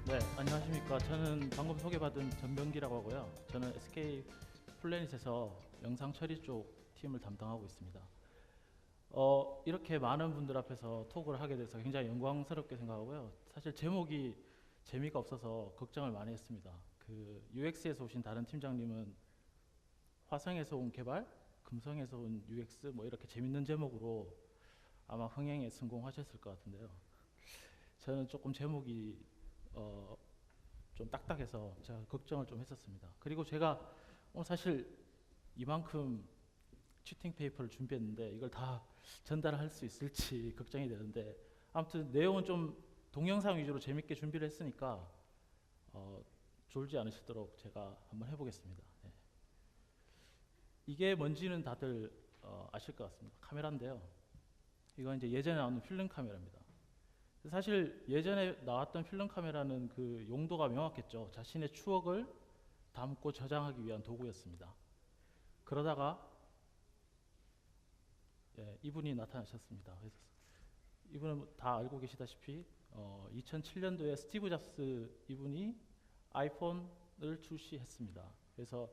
네, 안녕하십니까. 저는 방금 소개받은 전병기라고 하고요. 저는 SK 플래닛에서 영상 처리 쪽 팀을 담당하고 있습니다. 이렇게 많은 분들 앞에서 톡을 하게 돼서 굉장히 영광스럽게 생각하고요. 사실 제목이 재미가 없어서 걱정을 많이 했습니다. 그 UX에서 오신 다른 팀장님은 화성에서 온 개발, 금성에서 온 UX 뭐 이렇게 재밌는 제목으로 아마 흥행에 성공하셨을 것 같은데요. 저는 조금 제목이 어, 좀 딱딱해서 제가 걱정을 좀 했었습니다. 그리고 제가 오늘 사실 이만큼 치팅 페이퍼를 준비했는데 이걸 다 전달할 수 있을지 걱정이 되는데, 아무튼 내용은 좀 동영상 위주로 재밌게 준비를 했으니까 어, 졸지 않으시도록 제가 한번 해보겠습니다. 네. 이게 뭔지는 다들 아실 것 같습니다. 카메라인데요. 이건 이제 예전에 나오는 필름 카메라입니다. 사실 예전에 나왔던 필름 카메라는 그 용도가 명확했죠. 자신의 추억을 담고 저장하기 위한 도구였습니다. 그러다가 이분이 나타나셨습니다. 그래서 이분은 다 알고 계시다시피 2007년도에 스티브 잡스 이분이 아이폰을 출시했습니다. 그래서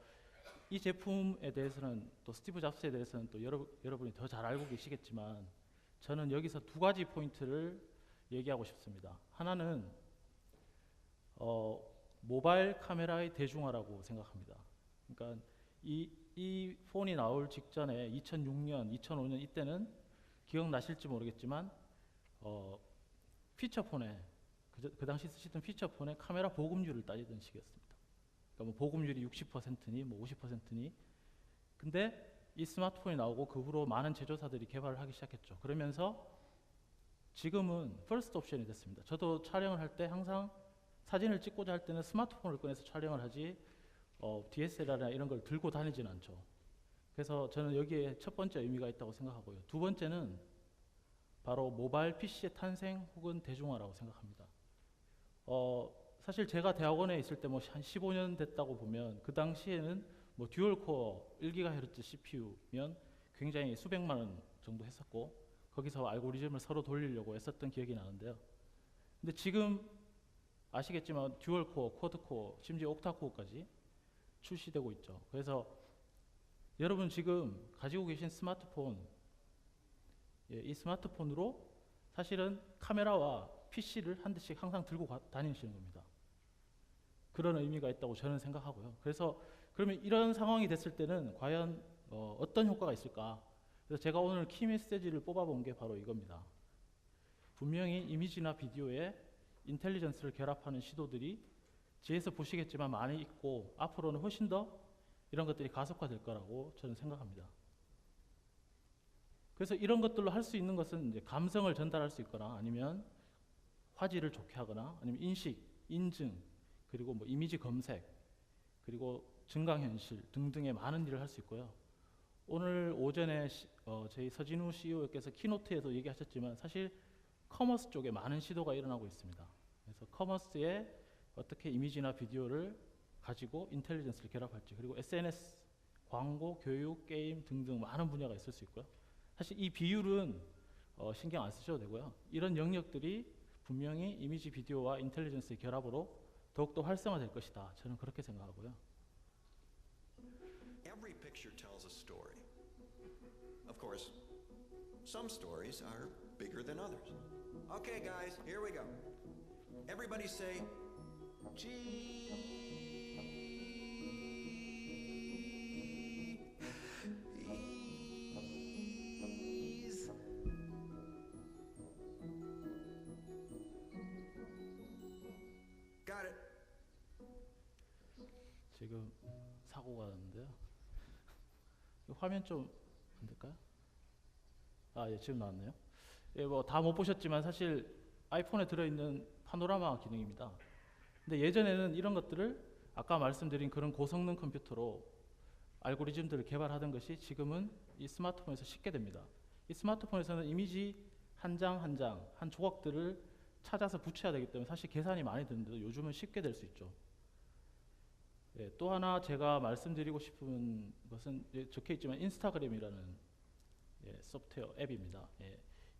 이 제품에 대해서는, 또 스티브 잡스에 대해서는 또 여러분이 더 잘 알고 계시겠지만, 저는 여기서 두 가지 포인트를 얘기하고 싶습니다. 하나는 모바일 카메라의 대중화라고 생각합니다. 그러니까 이 폰이 나올 직전에 2006년, 2005년 이때는 기억나실지 모르겠지만 피처폰에 그 당시 쓰시던 피처폰에 카메라 보급률을 따지던 시기였습니다. 그러니까 뭐 보급률이 60%니 뭐 50%니. 근데 이 스마트폰이 나오고 그 후로 많은 제조사들이 개발을 하기 시작했죠. 그러면서 지금은 퍼스트 옵션이 됐습니다. 저도 촬영을 할 때 항상 사진을 찍고자 할 때는 스마트폰을 꺼내서 촬영을 하지 DSLR이나 이런 걸 들고 다니지는 않죠. 그래서 저는 여기에 첫 번째 의미가 있다고 생각하고요. 두 번째는 바로 모바일 PC의 탄생 혹은 대중화라고 생각합니다. 사실 제가 대학원에 있을 때 뭐 한 15년 됐다고 보면, 그 당시에는 뭐 듀얼 코어 1GHz CPU면 굉장히 수백만 원 정도 했었고, 거기서 알고리즘을 서로 돌리려고 했었던 기억이 나는데요. 근데 지금 아시겠지만 듀얼 코어, 쿼드 코어, 심지어 옥타 코어까지 출시되고 있죠. 그래서 여러분 지금 가지고 계신 스마트폰, 이 스마트폰으로 사실은 카메라와 PC를 한 대씩 항상 들고 다니시는 겁니다. 그런 의미가 있다고 저는 생각하고요. 그래서 그러면 이런 상황이 됐을 때는 과연 어떤 효과가 있을까? 그래서 제가 오늘 키 메시지를 뽑아본 게 바로 이겁니다. 분명히 이미지나 비디오에 인텔리전스를 결합하는 시도들이 뒤에서 보시겠지만 많이 있고, 앞으로는 훨씬 더 이런 것들이 가속화될 거라고 저는 생각합니다. 그래서 이런 것들로 할 수 있는 것은 이제 감성을 전달할 수 있거나, 아니면 화질을 좋게 하거나, 아니면 인식, 인증, 그리고 뭐 이미지 검색, 그리고 증강현실 등등의 많은 일을 할 수 있고요. 오늘 오전에 저희 서진우 CEO께서 키노트에서 얘기하셨지만, 사실 커머스 쪽에 많은 시도가 일어나고 있습니다. 그래서 커머스에 어떻게 이미지나 비디오를 가지고 인텔리전스를 결합할지, 그리고 SNS, 광고, 교육, 게임 등등 많은 분야가 있을 수 있고요. 사실 이 비율은 신경 안 쓰셔도 되고요. 이런 영역들이 분명히 이미지 비디오와 인텔리전스의 결합으로 더욱더 활성화될 것이다. 저는 그렇게 생각하고요. Every picture tells a story. Of course, some stories are bigger than others. Okay, guys, here we go. Everybody say, cheese. Got it. 지금 사고가 났는데요. 화면 좀 안 될까요? 예, 지금 나왔네요. 예, 뭐 다 못 보셨지만 사실 아이폰에 들어있는 파노라마 기능입니다. 근데 예전에는 이런 것들을 아까 말씀드린 그런 고성능 컴퓨터로 알고리즘들을 개발하던 것이 지금은 이 스마트폰에서 쉽게 됩니다. 이 스마트폰에서는 이미지 한 장 한 장, 한 조각들을 찾아서 붙여야 되기 때문에 사실 계산이 많이 드는데도 요즘은 쉽게 될 수 있죠. 예, 또 하나 제가 말씀드리고 싶은 것은 적혀 있지만 인스타그램이라는 소프트웨어 앱입니다.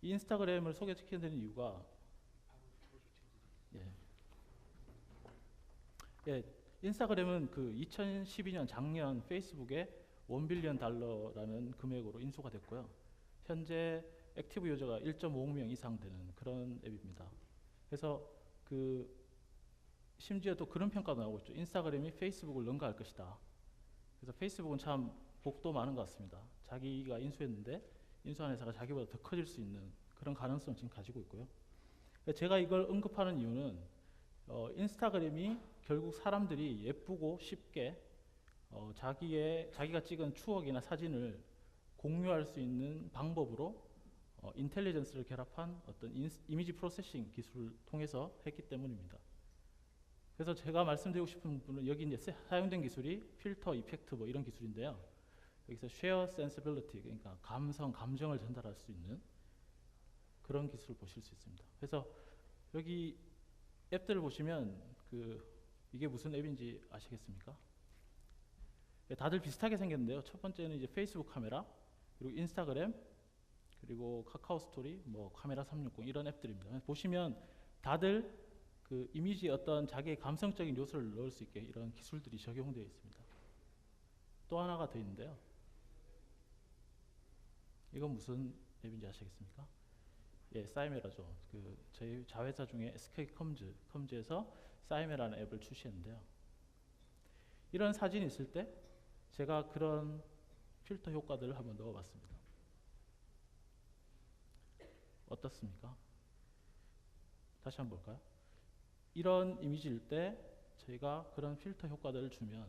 이 인스타그램을 소개시켜드리는 이유가, 예, 인스타그램은 그 2012년 작년 페이스북에 $1 빌리언라는 금액으로 인수가 됐고요. 현재 액티브 유저가 1.5억 명 이상 되는 그런 앱입니다. 그래서 그 심지어 또 그런 평가도 나오고 있죠. 인스타그램이 페이스북을 능가할 것이다. 그래서 페이스북은 참 복도 많은 것 같습니다. 자기가 인수했는데 인수한 회사가 자기보다 더 커질 수 있는 그런 가능성을 지금 가지고 있고요. 제가 이걸 언급하는 이유는 인스타그램이 결국 사람들이 예쁘고 쉽게 자기가 찍은 추억이나 사진을 공유할 수 있는 방법으로 인텔리전스를 결합한 어떤 이미지 프로세싱 기술을 통해서 했기 때문입니다. 그래서 제가 말씀드리고 싶은 부분은 여기 이제 사용된 기술이 필터, 이펙트 뭐 이런 기술인데요. 여기서 쉐어 센시빌리티, 그러니까 감정을 전달할 수 있는 그런 기술을 보실 수 있습니다. 그래서 여기 앱들을 보시면 이게 무슨 앱인지 아시겠습니까? 다들 비슷하게 생겼는데요. 첫 번째는 이제 페이스북 카메라, 그리고 인스타그램, 그리고 카카오 스토리, 뭐 카메라 360 이런 앱들입니다. 보시면 다들 그 이미지에 어떤 자기의 감성적인 요소를 넣을 수 있게 이런 기술들이 적용되어 있습니다. 또 하나가 더 있는데요. 이건 무슨 앱인지 아시겠습니까? 예, 사이메라죠. 저희 자회사 중에 SK컴즈에서 사이메라는 앱을 출시했는데요. 이런 사진이 있을 때 제가 그런 필터 효과들을 한번 넣어봤습니다. 어떻습니까? 다시 한번 볼까요? 이런 이미지일 때 저희가 그런 필터 효과들을 주면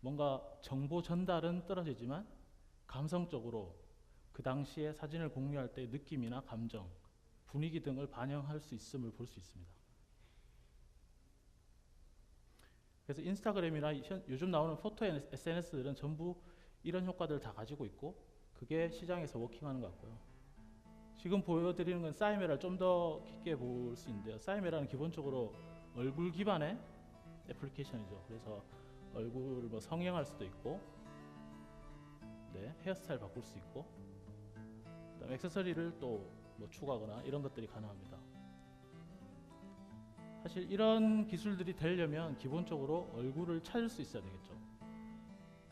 뭔가 정보 전달은 떨어지지만 감성적으로 그 당시에 사진을 공유할 때의 느낌이나 감정, 분위기 등을 반영할 수 있음을 볼 수 있습니다. 그래서 인스타그램이나 요즘 나오는 포토 SNS들은 전부 이런 효과들을 다 가지고 있고 그게 시장에서 워킹하는 것 같고요. 지금 보여드리는 건 사이메라를 좀 더 깊게 볼 수 있는데요. 사이메라는 기본적으로 얼굴 기반의 애플리케이션이죠. 그래서 얼굴을 뭐 성형할 수도 있고, 네, 헤어스타일 바꿀 수 있고, 그다음에 액세서리를 또 뭐 추가하거나 이런 것들이 가능합니다. 사실 이런 기술들이 되려면 기본적으로 얼굴을 찾을 수 있어야 되겠죠.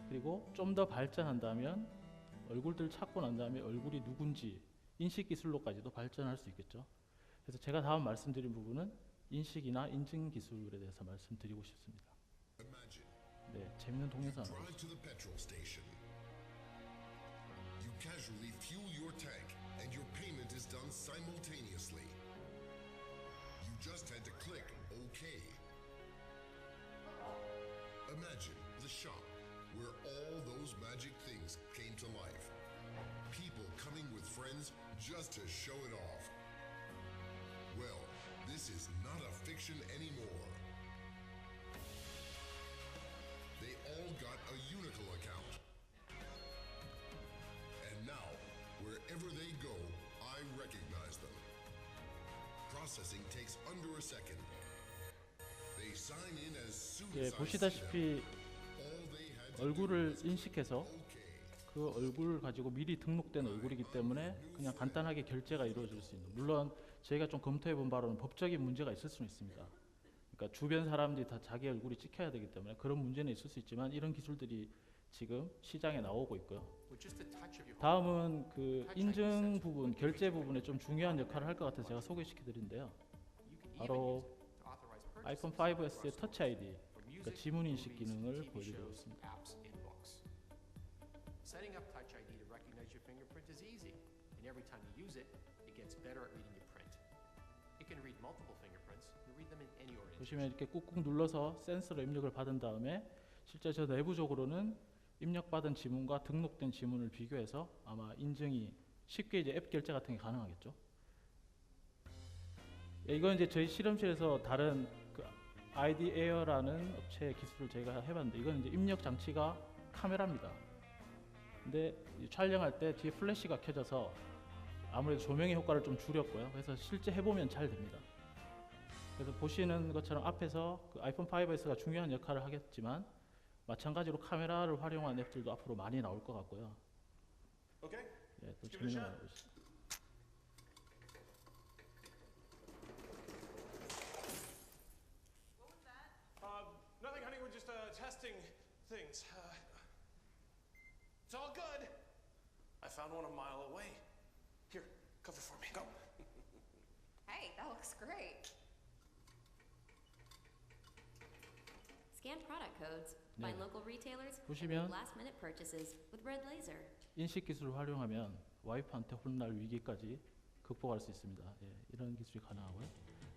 그리고 좀 더 발전한다면 얼굴들 찾고 난 다음에 얼굴이 누군지 인식 기술로까지도 발전할 수 있겠죠. 그래서 제가 다음 말씀드린 부분은 인식이나 인증 기술에 대해서 말씀드리고 싶습니다. 네, 재밌는 동영상 하나 보시죠. You casually fuel your tank and your payment is done simultaneously. You just had to click OK. Imagine the shop where all those magic things came to life. People coming with friends just to show it off. Well, this is not a fiction anymore. They all got a Unical account. And now, wherever they go, I recognize them. Processing takes under a second. They sign in as soon 예, as I see them. 보시다시피 All they had to do 얼굴을 was 인식해서 OK. 그 얼굴을 가지고 미리 등록된 얼굴이기 때문에 그냥 간단하게 결제가 이루어질 수 있는, 물론 저희가 좀 검토해 본 바로는 법적인 문제가 있을 수는 있습니다. 그러니까 주변 사람들이 다 자기 얼굴이 찍혀야 되기 때문에 그런 문제는 있을 수 있지만 이런 기술들이 지금 시장에 나오고 있고요. 다음은 그 인증 부분, 결제 부분에 좀 중요한 역할을 할 것 같아서 제가 소개시켜 드린데요. 바로 아이폰 5S의 터치 ID, 그러니까 지문 인식 기능을 보여드리고 있습니다. Setting up Touch ID to recognize your fingerprint is easy, and every time you use it, it gets better at reading your print. It can read multiple fingerprints and read them in any orientation. 보시면 이렇게 꾹꾹 눌러서 센서로 입력을 받은 다음에 실제 저 내부적으로는 입력받은 지문과 등록된 지문을 비교해서 아마 인증이 쉽게 이제 앱 결제 같은 게 가능하겠죠. 예, 이건 이제 저희 실험실에서 다른 그 ID 에어라는 업체의 기술을 저희가 해봤는데 이건 이제 입력 장치가 카메라입니다. 근데 촬영할 때 뒤에 플래시가 켜져서 아무래도 조명의 효과를 좀 줄였고요. 그래서 실제 해보면 잘 됩니다. 그래서 보시는 것처럼 앞에서 그 아이폰 5S가 중요한 역할을 하겠지만 마찬가지로 카메라를 활용한 앱들도 앞으로 많이 나올 것 같고요. Okay. 예, 또 재밌는 거 알아보시죠. great. Scan product codes, 네. find local retailers, and 보시면 make last-minute purchases with Red Laser. 인식 기술을 활용하면 와이프한테 혼날 위기까지 극복할 수 있습니다. 예, 이런 기술이 가능하고요.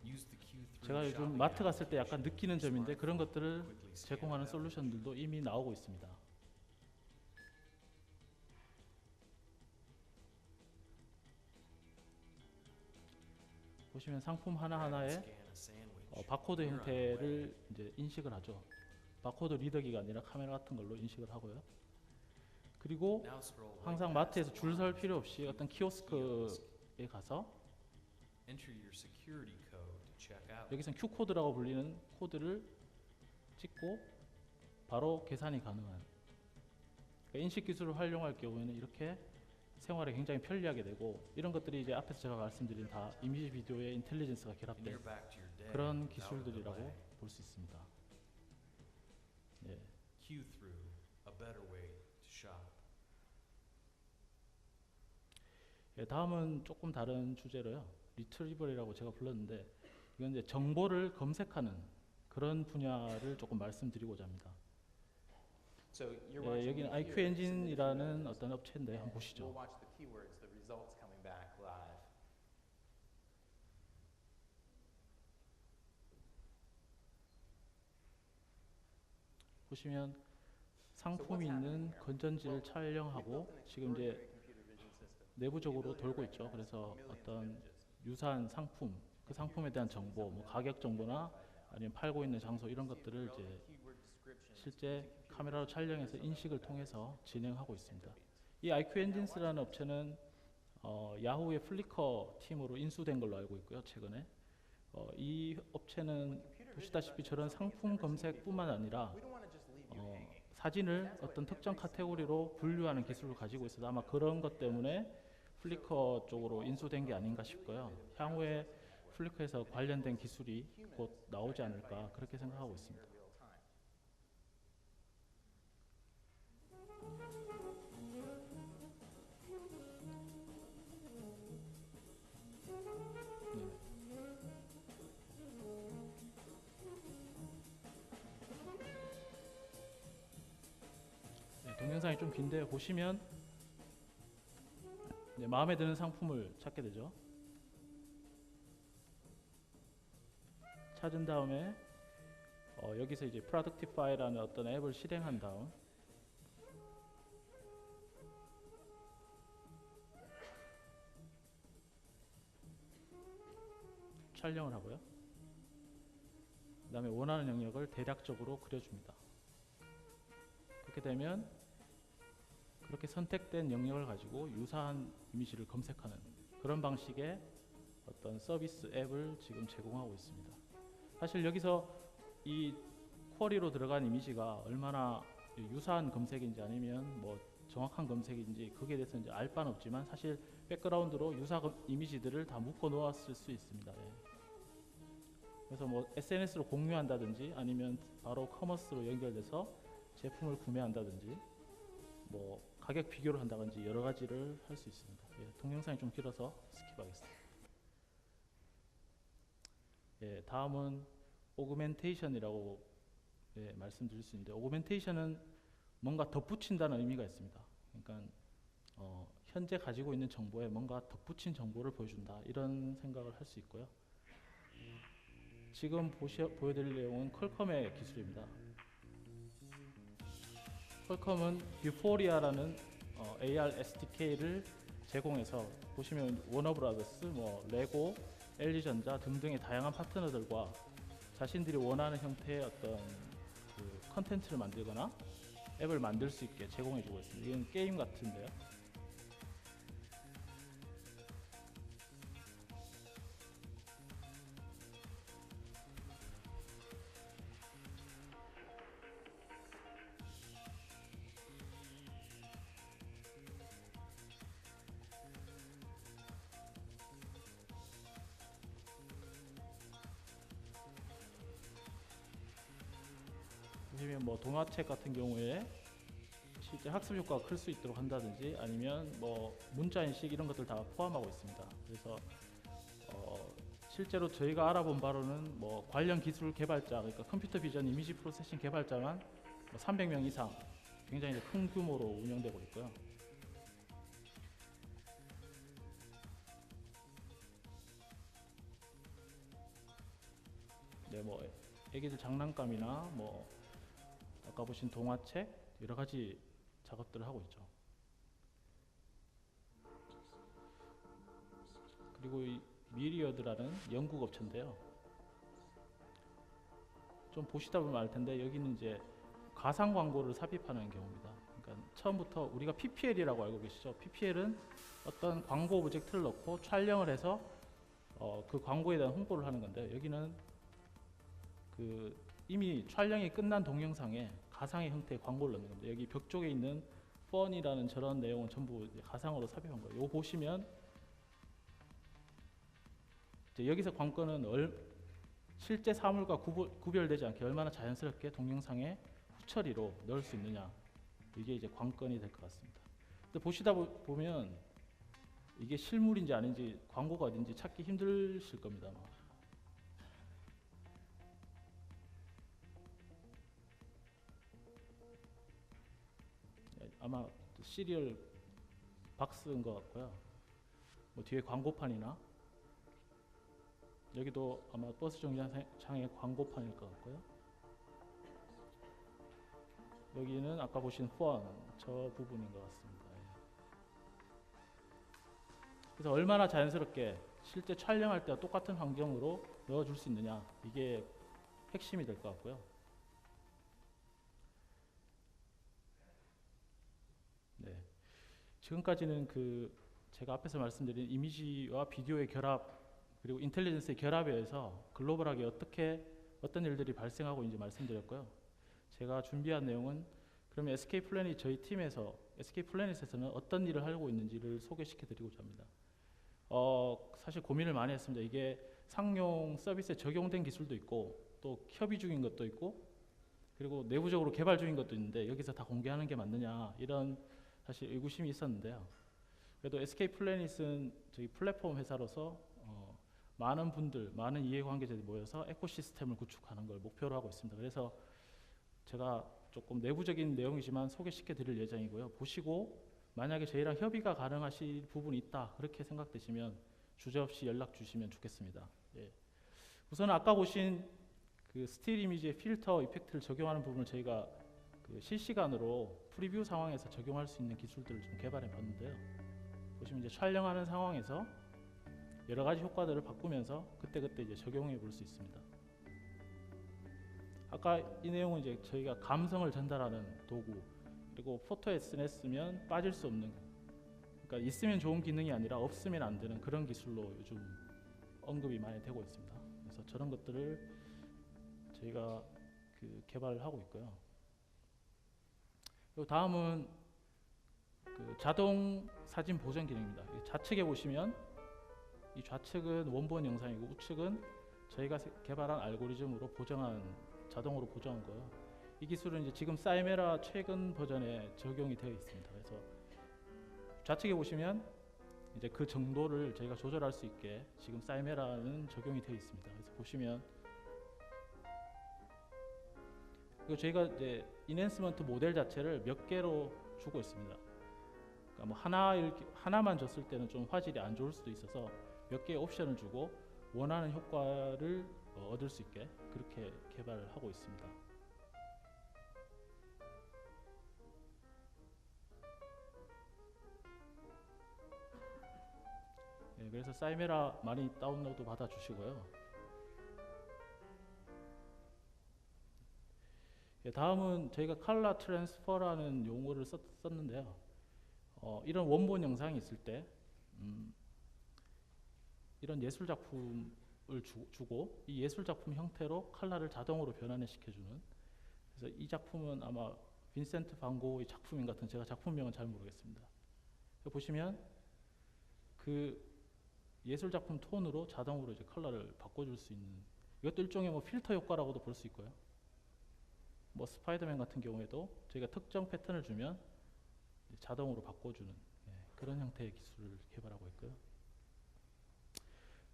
Use the Q3 제가 요즘 shopping 마트 app 갔을 때 약간 to 느끼는 점인데 그런 것들을 quickly scan 제공하는 it out. 솔루션들도 이미 나오고 있습니다. 보시면 상품 하나하나에 Scan a sandwich. 바코드 You're on your way. 형태를 이제 인식을 하죠. 바코드 리더기가 아니라 카메라 같은 걸로 인식을 하고요. 그리고 Now scroll right 항상 past 마트에서 the 줄 설 line 필요 없이 어떤 키오스크에 가서 Enter your security code to check out. 여기서는 Q 코드라고 불리는 코드를 찍고 바로 계산이 가능한, 그러니까 인식 기술을 활용할 경우에는 이렇게 생활에 굉장히 편리하게 되고, 이런 것들이 이제 앞에서 제가 말씀드린 다 이미지 비디오의 인텔리전스가 And 결합된 you're back to your day 그런 without a 기술들이라고 delay. 볼 수 있습니다. 예. Q through a better way to shop. 예, 다음은 조금 다른 주제로요. 리트리버리라고 제가 불렀는데, 이건 이제 정보를 검색하는 그런 분야를 조금 말씀드리고자 합니다. So you're 예, watching 여기는 me IQ here 엔진이라는 submit the 어떤 업체인데 한번 and 보시죠. We'll watch the keywords, the results coming back live. 보시면 상품이 있는 건전지를 촬영하고 지금 이제 내부적으로 돌고 있죠. 그래서 어떤 유사한 상품, 그 상품에 대한 정보, 뭐 가격 정보나 아니면 팔고 있는 장소 이런 것들을 이제 실제 카메라로 촬영해서 인식을 통해서 진행하고 있습니다. 이 IQ 엔진스라는 업체는 야후의 플리커 팀으로 인수된 걸로 알고 있고요. 최근에 이 업체는 보시다시피 저런 상품 검색뿐만 아니라 We don't want to just leave you hanging. 사진을 어떤 특정 카테고리로 분류하는 기술을 가지고 있어서 아마 그런 것 때문에 플리커 쪽으로 인수된 게 아닌가 싶고요. 향후에 플리커에서 관련된 기술이 곧 나오지 않을까 그렇게 생각하고 있습니다. Real time. 네. 네, 동영상이 좀 긴데 보시면 네, 마음에 드는 상품을 찾게 되죠. 찾은 다음에 여기서 이제 Productify라는 어떤 앱을 실행한 다음 촬영을 하고요. 그 다음에 원하는 영역을 대략적으로 그려줍니다. 그렇게 되면 그렇게 선택된 영역을 가지고 유사한 이미지를 검색하는 그런 방식의 어떤 서비스 앱을 지금 제공하고 있습니다. 사실 여기서 이 쿼리로 들어간 이미지가 얼마나 유사한 검색인지 아니면 뭐 정확한 검색인지 거기에 대해서 이제 알 바는 없지만 사실 백그라운드로 유사 이미지들을 다 묶어 놓았을 수 있습니다. 예. 그래서 뭐 SNS로 공유한다든지 아니면 바로 커머스로 연결돼서 제품을 구매한다든지 뭐 가격 비교를 한다든지 여러 가지를 할 수 있습니다. 예, 동영상이 좀 길어서 스킵하겠습니다. 예, 다음은 오그멘테이션이라고 말씀드릴 수 있는데, 오그멘테이션은 뭔가 덧붙인다는 의미가 있습니다. 그러니까 현재 가지고 있는 정보에 뭔가 덧붙인 정보를 보여준다 이런 생각을 할 수 있고요. 지금 보여드릴 내용은 퀄컴의 기술입니다. 퀄컴은 뷰포리아라는 AR SDK를 제공해서 보시면 워너브라더스, 뭐 레고, LG전자 등등의 다양한 파트너들과 자신들이 원하는 형태의 어떤 그 컨텐츠를 만들거나 앱을 만들 수 있게 제공해주고 있습니다. 이건 게임 같은데요. 보시면 뭐 동화책 같은 경우에 실제 학습 효과가 클 수 있도록 한다든지 아니면 뭐 문자 인식 이런 것들 다 포함하고 있습니다. 그래서 실제로 저희가 알아본 바로는 뭐 관련 기술 개발자, 그러니까 컴퓨터 비전 이미지 프로세싱 개발자만 뭐 300명 이상 굉장히 이제 큰 규모로 운영되고 있고요. 네, 뭐 애기들 장난감이나 뭐 아까 보신 동화책 여러 가지 작업들을 하고 있죠. 그리고 이 미리어드라는 영국 업체인데요. 좀 보시다 보면 알 텐데 여기는 이제 가상 광고를 삽입하는 경우입니다. 그러니까 처음부터 우리가 PPL이라고 알고 계시죠? PPL은 어떤 광고 오브젝트를 넣고 촬영을 해서 그 광고에 대한 홍보를 하는 건데 여기는 그 이미 촬영이 끝난 동영상에 가상의 형태의 광고를 넣는 겁니다. 여기 벽 쪽에 있는 펀이라는 저런 내용은 전부 이제 가상으로 삽입한 거예요. 이거 보시면 이제 여기서 관건은 실제 사물과 구별되지 않게 얼마나 자연스럽게 동영상에 후처리로 넣을 수 있느냐, 이게 이제 관건이 될 것 같습니다. 근데 보시다 보면 이게 실물인지 아닌지 광고가 어딘지 찾기 힘드실 겁니다. 아마. 아마 시리얼 박스인 것 같고요. 뭐 뒤에 광고판이나 여기도 아마 버스 정류장의 광고판일 것 같고요. 여기는 아까 보신 펀, 저 부분인 것 같습니다. 그래서 얼마나 자연스럽게 실제 촬영할 때와 똑같은 환경으로 넣어줄 수 있느냐, 이게 핵심이 될 것 같고요. 네, 지금까지는 그 제가 앞에서 말씀드린 이미지와 비디오의 결합 그리고 인텔리전스의 결합에 의해서 글로벌하게 어떤 일들이 발생하고 있는지 말씀드렸고요. 제가 준비한 내용은 그러면 SK 플래닛 저희 팀에서 SK 플래닛에서는 어떤 일을 하고 있는지를 소개시켜 드리고자 합니다. 사실 고민을 많이 했습니다. 이게 상용 서비스에 적용된 기술도 있고 또 협의 중인 것도 있고 그리고 내부적으로 개발 중인 것도 있는데 여기서 다 공개하는 게 맞느냐, 이런 사실 의구심이 있었는데요. 그래도 SK 플래닛은 저희 플랫폼 회사로서 많은 분들, 많은 이해관계자들이 모여서 에코시스템을 구축하는 걸 목표로 하고 있습니다. 그래서 제가 조금 내부적인 내용이지만 소개시켜 드릴 예정이고요. 보시고 만약에 저희랑 협의가 가능하실 부분이 있다, 그렇게 생각되시면 주저없이 연락 주시면 좋겠습니다. 예. 우선 아까 보신 그 스틸 이미지의 필터 이펙트를 적용하는 부분을 저희가 그 실시간으로 프리뷰 상황에서 적용할 수 있는 기술들을 좀 개발해 봤는데요. 보시면 이제 촬영하는 상황에서 여러 가지 효과들을 바꾸면서 그때그때 이제 적용해 볼 수 있습니다. 아까 이 내용은 이제 저희가 감성을 전달하는 도구, 그리고 포토 SNS면 빠질 수 없는, 그러니까 있으면 좋은 기능이 아니라 없으면 안 되는 그런 기술로 요즘 언급이 많이 되고 있습니다. 그래서 저런 것들을 저희가 그 개발을 하고 있고요. 그리고 다음은 그 자동 사진 보정 기능입니다. 좌측에 보시면 이 좌측은 원본 영상이고 우측은 저희가 개발한 알고리즘으로 자동으로 보정한 거예요. 이 기술은 이제 지금 사이메라 최근 버전에 적용이 되어 있습니다. 그래서 좌측에 보시면 이제 그 정도를 저희가 조절할 수 있게 지금 사이메라는 적용이 되어 있습니다. 그래서 보시면 그리고 저희가 이제 인핸스먼트 모델 자체를 몇 개로 주고 있습니다. 그러니까 뭐 하나만 줬을 때는 좀 화질이 안 좋을 수도 있어서 몇 개의 옵션을 주고 원하는 효과를 얻을 수 있게 그렇게 개발을 하고 있습니다. 네, 그래서 사이메라 많이 다운로드 받아 주시고요. 네, 다음은 저희가 컬러 트랜스퍼라는 용어를 썼는데요. 이런 원본 영상이 있을 때 이런 예술 작품을 주고 이 예술 작품 형태로 컬러를 자동으로 변환을 시켜주는, 그래서 이 작품은 아마 빈센트 반 고흐의 작품인 것 같은, 제가 작품명은 잘 모르겠습니다. 보시면 그 예술 작품 톤으로 자동으로 이제 컬러를 바꿔줄 수 있는, 이것도 일종의 뭐 필터 효과라고도 볼 수 있고요. 뭐 스파이더맨 같은 경우에도 저희가 특정 패턴을 주면 자동으로 바꿔주는 그런 형태의 기술을 개발하고 있고요.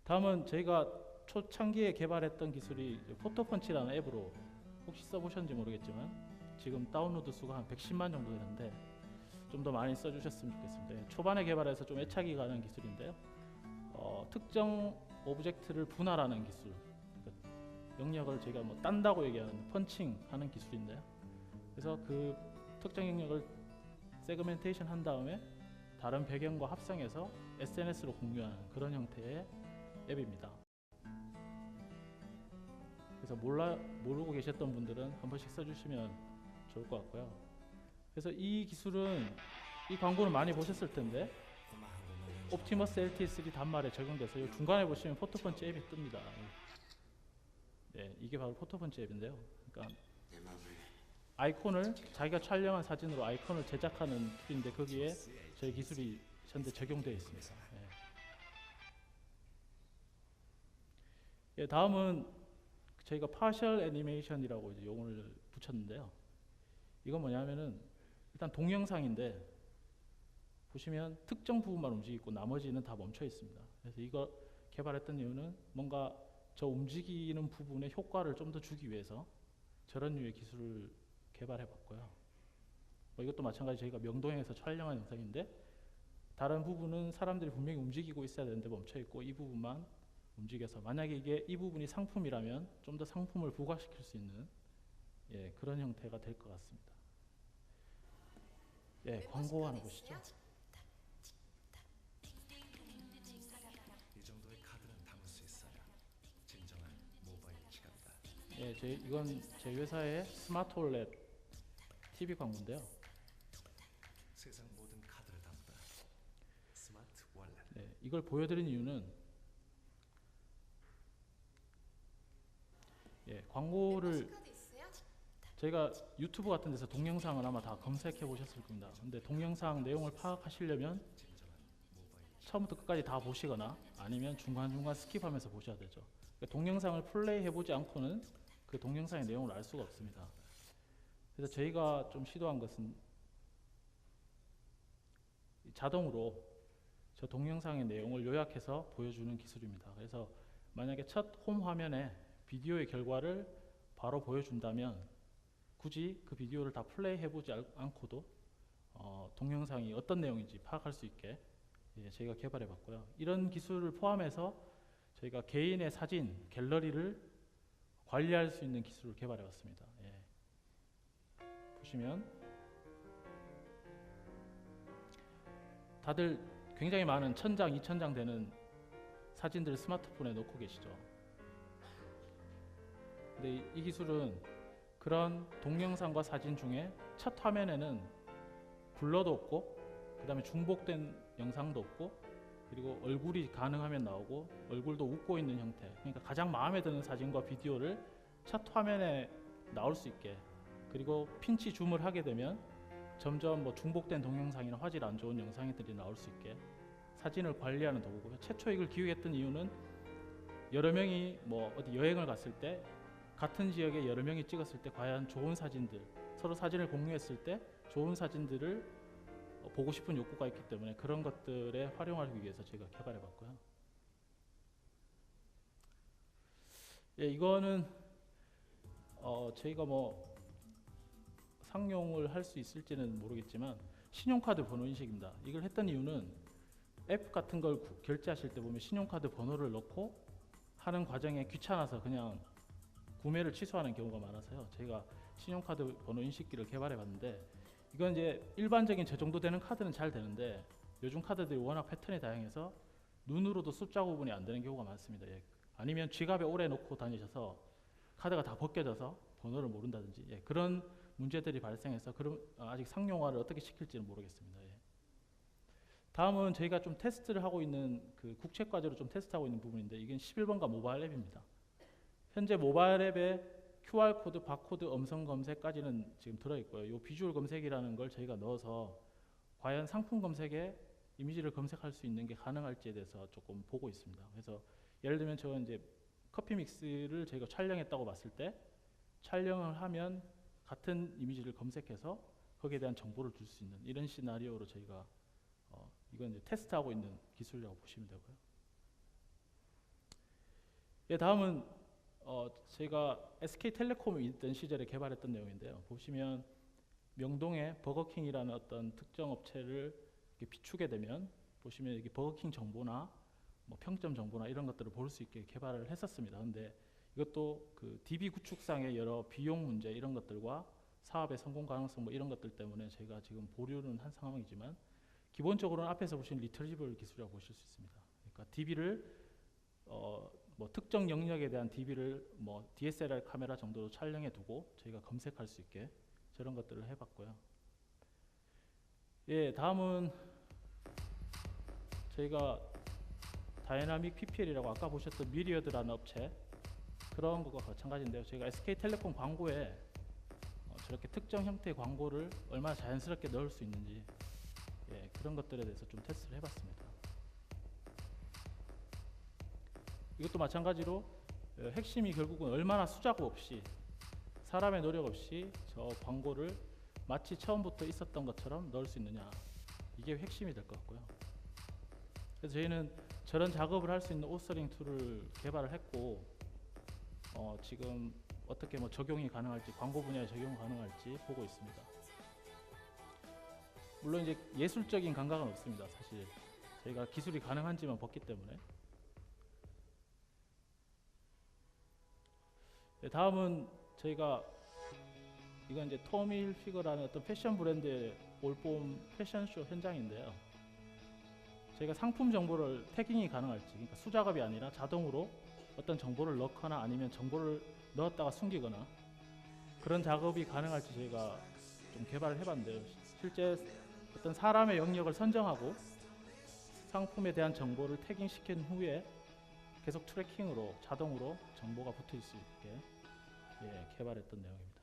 다음은 저희가 초창기에 개발했던 기술이 이제 포토펀치라는 앱으로 혹시 써보셨는지 모르겠지만 지금 다운로드 수가 한 110만 정도 되는데 좀 더 많이 써주셨으면 좋겠습니다. 예, 초반에 개발해서 좀 애착이 가는 기술인데요. 특정 오브젝트를 분할하는 기술, 그러니까 영역을 저희가 뭐 딴다고 얘기하는 펀칭하는 기술인데요. 그래서 그 특정 영역을 세그멘테이션 한 다음에 다른 배경과 합성해서 SNS로 공유하는 그런 형태의 앱입니다. 그래서 모르고 계셨던 분들은 한 번씩 써주시면 좋을 것 같고요. 그래서 이 기술은 이 광고는 많이 보셨을 텐데 옵티머스 LTE3 단말에 적용돼서 이 중간에 보시면 포토펀치 앱이 뜹니다. 네, 이게 바로 포토펀치 앱인데요. 그러니까 아이콘을 자기가 촬영한 사진으로 아이콘을 제작하는 툴인데 거기에 저희 기술이 현재 적용되어 있습니다. 예, 다음은 저희가 파셜 애니메이션이라고 이제 용어를 붙였는데요. 이건 뭐냐면은 일단 동영상인데 보시면 특정 부분만 움직이고 나머지는 다 멈춰 있습니다. 그래서 이거 개발했던 이유는 뭔가 저 움직이는 부분의 효과를 좀 더 주기 위해서 저런 류의 기술을 개발해 봤고요. 이것도 마찬가지 저희가 명동에서 촬영한 영상인데 다른 부분은 사람들이 분명히 움직이고 있어야 되는데 멈춰 있고 이 부분만 움직여서 만약에 이게 이 부분이 상품이라면 좀 더 상품을 부각시킬 수 있는 그런 형태가 될 것 같습니다. 광고 하나 보시죠. 이 정도의 카드는 담을 수 있어야 진정한 모바일 지갑이다. 이건 저희 회사의 스마트 홀렛 TV 광고인데요. 세상 모든 카드를 담다. 스마트 월렛. 이걸 보여드린 이유는 광고를 저희가 유튜브 같은 데서 동영상을 아마 다 검색해 보셨을 겁니다. 근데 동영상 내용을 파악하시려면 처음부터 끝까지 다 보시거나 아니면 중간중간 스킵하면서 보셔야 되죠. 그러니까 동영상을 플레이해 보지 않고는 그 동영상의 내용을 알 수가 없습니다. 그래서 저희가 좀 시도한 것은 자동으로 저 동영상의 내용을 요약해서 보여주는 기술입니다. 그래서 만약에 첫 홈 화면에 비디오의 결과를 바로 보여준다면 굳이 그 비디오를 다 플레이해 보지 않고도 동영상이 어떤 내용인지 파악할 수 있게 저희가 개발해 봤고요. 이런 기술을 포함해서 저희가 개인의 사진, 갤러리를 관리할 수 있는 기술을 개발해 봤습니다. 보시면 다들 굉장히 많은 1000장, 2000장 되는 사진들을 스마트폰에 놓고 계시죠. 근데 이 기술은 그런 동영상과 사진 중에 첫 화면에는 블러도 없고 그 다음에 중복된 영상도 없고 그리고 얼굴이 가능하면 나오고 얼굴도 웃고 있는 형태, 그러니까 가장 마음에 드는 사진과 비디오를 첫 화면에 나올 수 있게, 그리고 핀치 줌을 하게 되면 점점 뭐 중복된 동영상이나 화질 안 좋은 영상들이 나올 수 있게 사진을 관리하는 도구고요. 최초 이걸 기획했던 이유는 여러 명이 뭐 어디 여행을 갔을 때 같은 지역에 여러 명이 찍었을 때 과연 좋은 사진들, 서로 사진을 공유했을 때 좋은 사진들을 보고 싶은 욕구가 있기 때문에 그런 것들에 활용하기 위해서 제가 개발해 봤고요. 이거는 저희가 뭐 상용을 할 수 있을지는 모르겠지만 신용카드 번호 인식입니다. 이걸 했던 이유는 앱 같은 걸 결제하실 때 보면 신용카드 번호를 넣고 하는 과정에 귀찮아서 그냥 구매를 취소하는 경우가 많아서요. 저희가 신용카드 번호 인식기를 개발해 봤는데 이건 이제 일반적인 저 정도 되는 카드는 잘 되는데 요즘 카드들이 워낙 패턴이 다양해서 눈으로도 숫자 구분이 안 되는 경우가 많습니다. 아니면 지갑에 오래 놓고 다니셔서 카드가 다 벗겨져서 번호를 모른다든지 그런 문제들이 발생해서 아직 상용화를 어떻게 시킬지는 모르겠습니다. 다음은 저희가 좀 테스트를 하고 있는 그 국책과제로 좀 테스트하고 있는 부분인데 이건 11번가 모바일 앱입니다. 현재 모바일 앱에 QR코드, 바코드, 음성 검색까지는 지금 들어있고요. 이 비주얼 검색이라는 걸 저희가 넣어서 과연 상품 검색에 이미지를 검색할 수 있는 게 가능할지에 대해서 조금 보고 있습니다. 그래서 예를 들면 저 이제 커피 믹스를 저희가 촬영했다고 봤을 때 촬영을 하면 같은 이미지를 검색해서 거기에 대한 정보를 줄 수 있는 이런 시나리오로 저희가 이건 이제 테스트하고 있는 기술이라고 보시면 되고요. 예, 다음은 저희가 SK텔레콤이 있던 시절에 개발했던 내용인데요. 보시면 명동에 버거킹이라는 어떤 특정 업체를 이렇게 비추게 되면 보시면 이게 버거킹 정보나 뭐 평점 정보나 이런 것들을 볼 수 있게 개발을 했었습니다. 근데 이것도 그 DB 구축상의 여러 비용 문제 이런 것들과 사업의 성공 가능성 뭐 이런 것들 때문에 저희가 지금 보류는 한 상황이지만 기본적으로는 앞에서 보신 리트리버블 기술이라고 보실 수 있습니다. 그러니까 DB를 뭐 특정 영역에 대한 DB를 뭐 DSLR 카메라 정도로 촬영해 두고 저희가 검색할 수 있게 저런 것들을 해봤고요. 예, 다음은 저희가 다이나믹 PPL이라고 아까 보셨던 미리어드라는 업체 그런 것과 마찬가지인데요. 저희가 SK텔레콤 광고에 저렇게 특정 형태의 광고를 얼마나 자연스럽게 넣을 수 있는지 예, 그런 것들에 대해서 좀 테스트를 해봤습니다. 이것도 마찬가지로 핵심이 결국은 얼마나 수작업 없이 사람의 노력 없이 저 광고를 마치 처음부터 있었던 것처럼 넣을 수 있느냐 이게 핵심이 될 것 같고요. 그래서 저희는 저런 작업을 할 수 있는 오서링 툴을 개발을 했고 지금 어떻게 뭐 적용이 가능할지 광고 분야에 적용 가능할지 보고 있습니다. 물론 이제 예술적인 감각은 없습니다. 사실 저희가 기술이 가능한지만 봤기 때문에. 네, 다음은 저희가 이건 이제 토미 hilfiger라는 어떤 패션 브랜드의 올봄 패션쇼 현장인데요. 저희가 상품 정보를 태깅이 가능할지, 그러니까 수작업이 아니라 자동으로 어떤 정보를 넣거나 아니면 정보를 넣었다가 숨기거나 그런 작업이 가능할지 저희가 좀 개발을 해봤는데요. 실제 어떤 사람의 영역을 선정하고 상품에 대한 정보를 태깅시킨 후에 계속 트래킹으로 자동으로 정보가 붙어 있을 수 있게 예, 개발했던 내용입니다.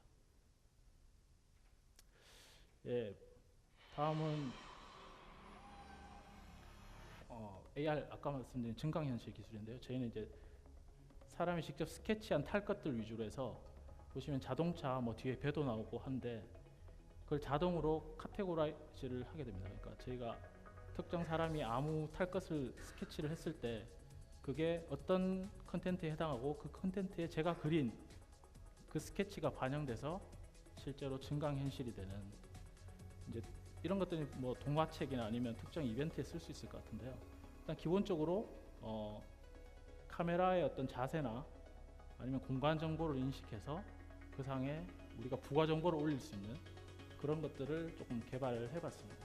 예, 다음은 AR 아까 말씀드린 증강현실 기술인데요. 저희는 이제 사람이 직접 스케치한 탈 것들 위주로 해서 보시면 자동차 뭐 뒤에 배도 나오고 한데 그걸 자동으로 카테고라이즈를 하게 됩니다. 그러니까 저희가 특정 사람이 아무 탈 것을 스케치를 했을 때 그게 어떤 컨텐츠에 해당하고 그 컨텐츠에 제가 그린 그 스케치가 반영돼서 실제로 증강현실이 되는 이제 이런 것들이 뭐 동화책이나 아니면 특정 이벤트에 쓸 수 있을 것 같은데요. 일단 기본적으로 카메라의 어떤 자세나 아니면 공간 정보를 인식해서 그 상에 우리가 부가 정보를 올릴 수 있는 그런 것들을 조금 개발을 해봤습니다.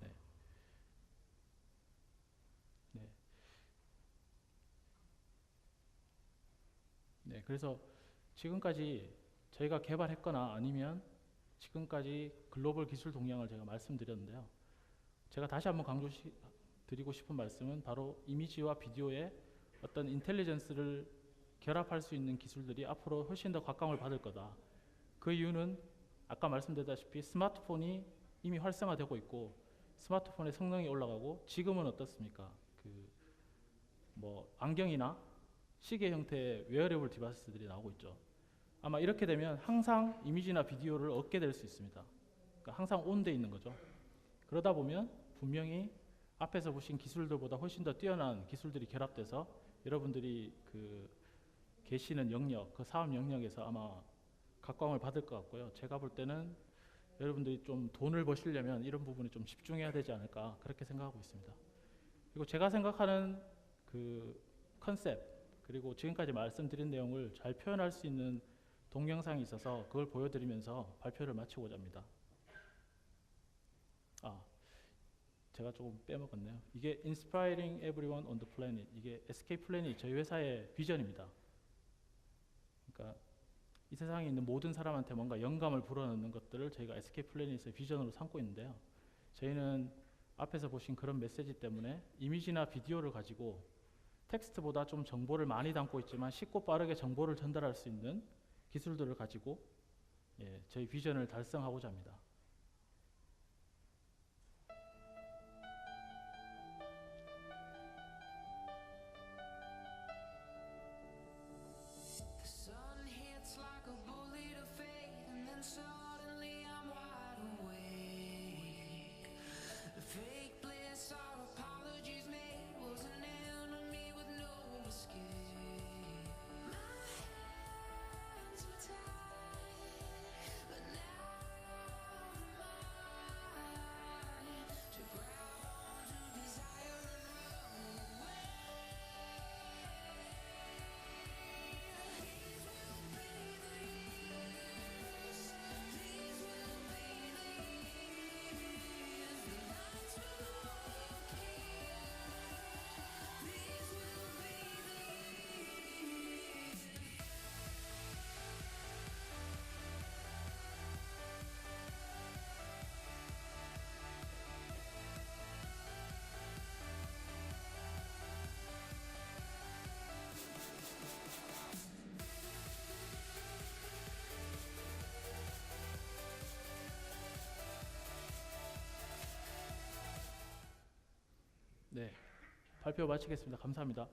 네. 네. 네, 그래서 지금까지 저희가 개발했거나 아니면 지금까지 글로벌 기술 동향을 제가 말씀드렸는데요. 제가 다시 한번 강조드리고 싶은 말씀은 바로 이미지와 비디오의 어떤 인텔리전스를 결합할 수 있는 기술들이 앞으로 훨씬 더 각광을 받을 거다. 그 이유는 아까 말씀드렸다시피 스마트폰이 이미 활성화되고 있고 스마트폰의 성능이 올라가고 지금은 어떻습니까? 뭐 안경이나 시계 형태의 웨어러블 디바이스들이 나오고 있죠. 아마 이렇게 되면 항상 이미지나 비디오를 얻게 될 수 있습니다. 그러니까 항상 온돼 있는 거죠. 그러다 보면 분명히 앞에서 보신 기술들보다 훨씬 더 뛰어난 기술들이 결합돼서 여러분들이 계시는 영역, 그 사업 영역에서 아마 각광을 받을 것 같고요. 제가 볼 때는 여러분들이 좀 돈을 버시려면 이런 부분에 좀 집중해야 되지 않을까 그렇게 생각하고 있습니다. 그리고 제가 생각하는 그 컨셉 그리고 지금까지 말씀드린 내용을 잘 표현할 수 있는 동영상이 있어서 그걸 보여드리면서 발표를 마치고자 합니다. 제가 조금 빼먹었네요. 이게 Inspiring Everyone on the Planet, 이게 SK 플래닛 저희 회사의 비전입니다. 그러니까 이 세상에 있는 모든 사람한테 뭔가 영감을 불어넣는 것들을 저희가 SK 플래닛의 비전으로 삼고 있는데요. 저희는 앞에서 보신 그런 메시지 때문에 이미지나 비디오를 가지고 텍스트보다 좀 정보를 많이 담고 있지만 쉽고 빠르게 정보를 전달할 수 있는 기술들을 가지고 저희 비전을 달성하고자 합니다. 발표 마치겠습니다. 감사합니다.